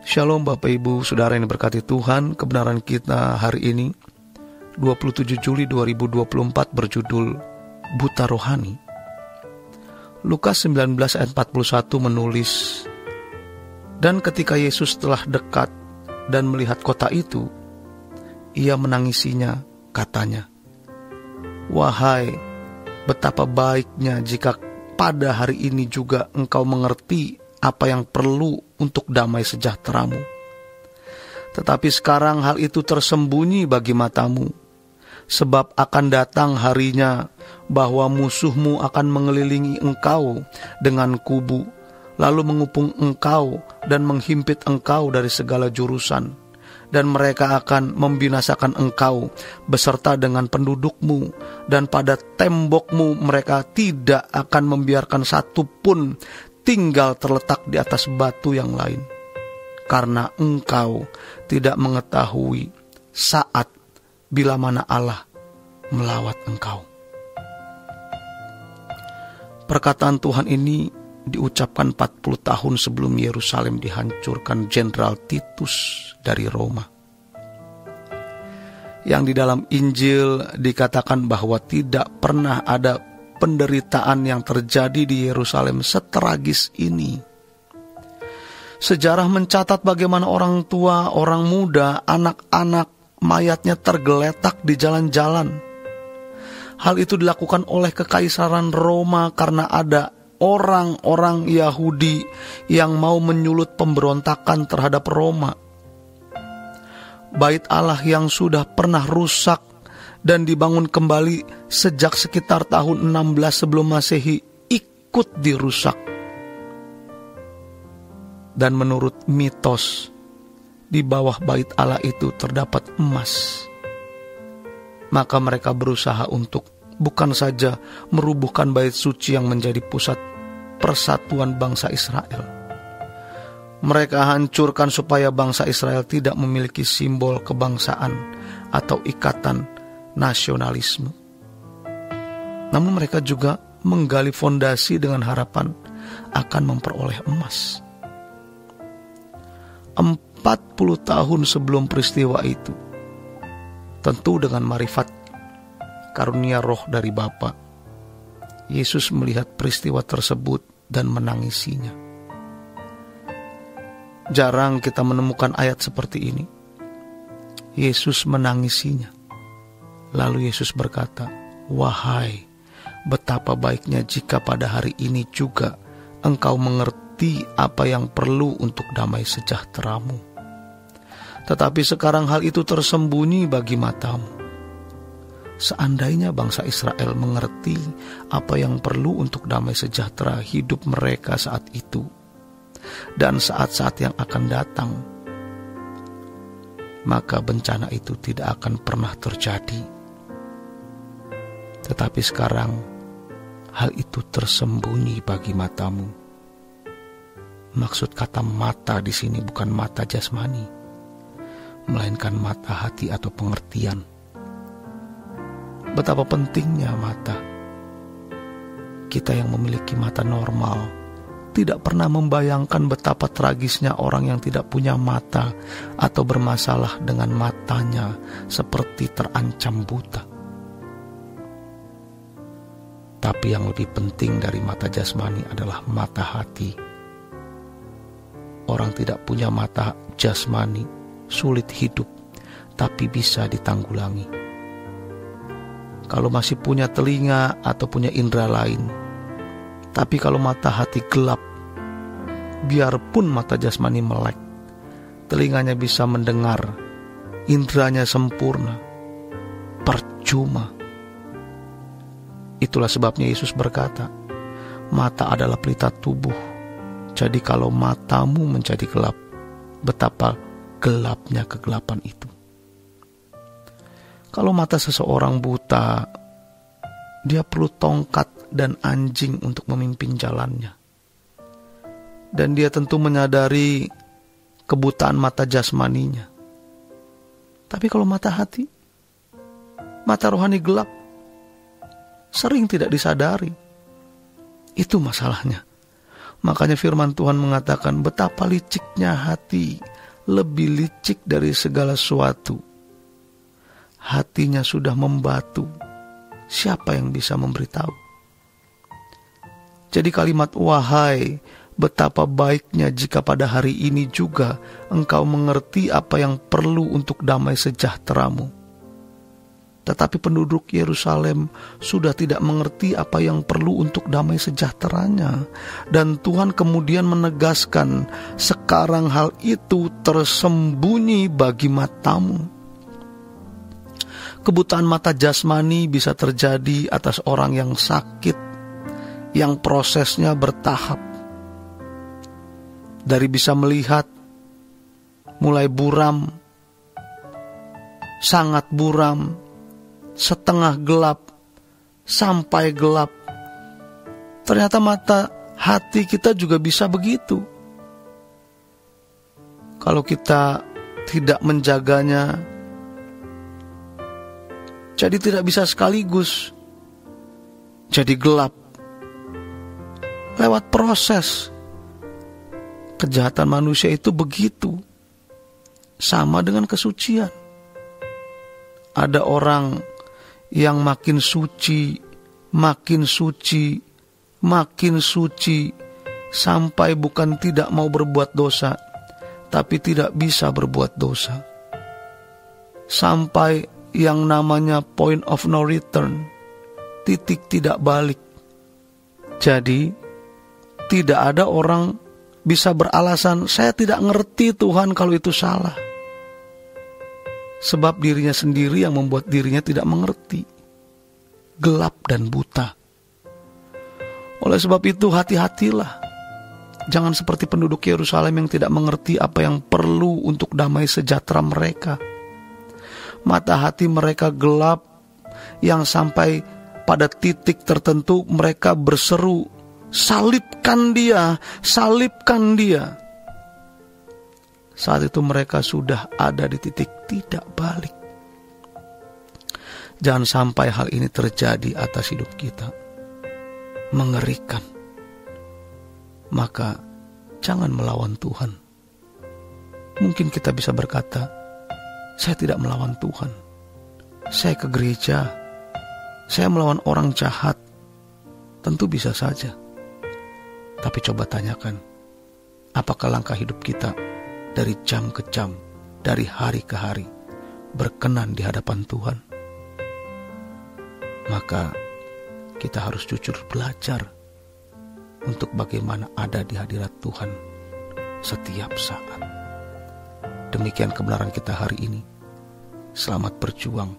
Shalom Bapak Ibu Saudara yang diberkati Tuhan. Kebenaran kita hari ini 27 Juli 2024 berjudul Buta Rohani. Lukas 19 ayat 41 menulis, "Dan ketika Yesus telah dekat dan melihat kota itu, ia menangisinya, katanya, 'Wahai, betapa baiknya jika pada hari ini juga engkau mengerti apa yang perlu untuk damai sejahteramu. Tetapi sekarang hal itu tersembunyi bagi matamu, sebab akan datang harinya bahwa musuhmu akan mengelilingi engkau dengan kubu, lalu mengepung engkau dan menghimpit engkau dari segala jurusan. Dan mereka akan membinasakan engkau beserta dengan pendudukmu, dan pada tembokmu mereka tidak akan membiarkan satu pun tinggal terletak di atas batu yang lain, karena engkau tidak mengetahui saat bila mana Allah melawat engkau.'" Perkataan Tuhan ini diucapkan 40 tahun sebelum Yerusalem dihancurkan Jenderal Titus dari Roma. Yang di dalam Injil dikatakan bahwa tidak pernah ada penderitaan yang terjadi di Yerusalem setragis ini. Sejarah mencatat bagaimana orang tua, orang muda, anak-anak mayatnya tergeletak di jalan-jalan. Hal itu dilakukan oleh Kekaisaran Roma karena ada orang-orang Yahudi yang mau menyulut pemberontakan terhadap Roma. Bait Allah yang sudah pernah rusak dan dibangun kembali sejak sekitar tahun 16 sebelum Masehi ikut dirusak. Dan menurut mitos, di bawah bait Allah itu terdapat emas. Maka mereka berusaha untuk bukan saja merubuhkan bait suci yang menjadi pusat persatuan bangsa Israel. Mereka hancurkan supaya bangsa Israel tidak memiliki simbol kebangsaan atau ikatan nasionalisme. Namun mereka juga menggali fondasi dengan harapan akan memperoleh emas. 40 tahun sebelum peristiwa itu, tentu dengan marifat karunia roh dari Bapa, Yesus melihat peristiwa tersebut dan menangisinya. Jarang kita menemukan ayat seperti ini. Yesus menangisinya. Lalu Yesus berkata, "Wahai, betapa baiknya jika pada hari ini juga engkau mengerti apa yang perlu untuk damai sejahteramu. Tetapi sekarang hal itu tersembunyi bagi matamu." Seandainya bangsa Israel mengerti apa yang perlu untuk damai sejahtera hidup mereka saat itu dan saat-saat yang akan datang, maka bencana itu tidak akan pernah terjadi. Tetapi sekarang hal itu tersembunyi bagi matamu. Maksud kata mata di sini bukan mata jasmani, melainkan mata hati atau pengertian. Betapa pentingnya mata. Kita yang memiliki mata normal tidak pernah membayangkan betapa tragisnya orang yang tidak punya mata atau bermasalah dengan matanya, seperti terancam buta. Tapi yang lebih penting dari mata jasmani adalah mata hati. Orang tidak punya mata jasmani sulit hidup, tapi bisa ditanggulangi. Kalau masih punya telinga atau punya indera lain, tapi kalau mata hati gelap, biarpun mata jasmani melek, telinganya bisa mendengar, inderanya sempurna, percuma. Itulah sebabnya Yesus berkata, "Mata adalah pelita tubuh. Jadi kalau matamu menjadi gelap, betapa gelapnya kegelapan itu." Kalau mata seseorang buta, dia perlu tongkat dan anjing untuk memimpin jalannya. Dan dia tentu menyadari kebutaan mata jasmaninya. Tapi kalau mata hati, mata rohani gelap, sering tidak disadari. Itu masalahnya. Makanya firman Tuhan mengatakan, betapa liciknya hati lebih licik dari segala sesuatu. Hatinya sudah membatu. Siapa yang bisa memberitahu? Jadi kalimat wahai, betapa baiknya jika pada hari ini juga engkau mengerti apa yang perlu untuk damai sejahteramu. Tetapi penduduk Yerusalem sudah tidak mengerti apa yang perlu untuk damai sejahteranya. Dan Tuhan kemudian menegaskan, sekarang hal itu tersembunyi bagi matamu. Kebutaan mata jasmani bisa terjadi atas orang yang sakit, yang prosesnya bertahap. Dari bisa melihat, mulai buram, sangat buram, setengah gelap, sampai gelap. Ternyata mata hati kita juga bisa begitu. Kalau kita tidak menjaganya, jadi tidak bisa sekaligus jadi gelap. Lewat proses. Kejahatan manusia itu begitu. Sama dengan kesucian. Ada orang yang makin suci, makin suci, makin suci, sampai bukan tidak mau berbuat dosa, tapi tidak bisa berbuat dosa. Sampai yang namanya point of no return, titik tidak balik. Jadi tidak ada orang bisa beralasan, saya tidak ngerti Tuhan kalau itu salah. Sebab dirinya sendiri yang membuat dirinya tidak mengerti. Gelap dan buta. Oleh sebab itu hati-hatilah. Jangan seperti penduduk Yerusalem yang tidak mengerti apa yang perlu untuk damai sejahtera mereka. Mata hati mereka gelap, yang sampai pada titik tertentu mereka berseru, salibkan dia, salibkan dia. Saat itu mereka sudah ada di titik tidak balik. Jangan sampai hal ini terjadi atas hidup kita. Mengerikan. Maka jangan melawan Tuhan. Mungkin kita bisa berkata, saya tidak melawan Tuhan. Saya ke gereja. Saya melawan orang jahat. Tentu bisa saja. Tapi coba tanyakan, apakah langkah hidup kita dari jam ke jam, dari hari ke hari, berkenan di hadapan Tuhan? Maka kita harus jujur belajar untuk bagaimana ada di hadirat Tuhan setiap saat. Demikian kebenaran kita hari ini. Selamat berjuang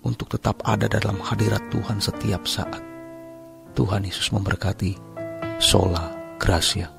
untuk tetap ada dalam hadirat Tuhan setiap saat. Tuhan Yesus memberkati. Sola Gracia.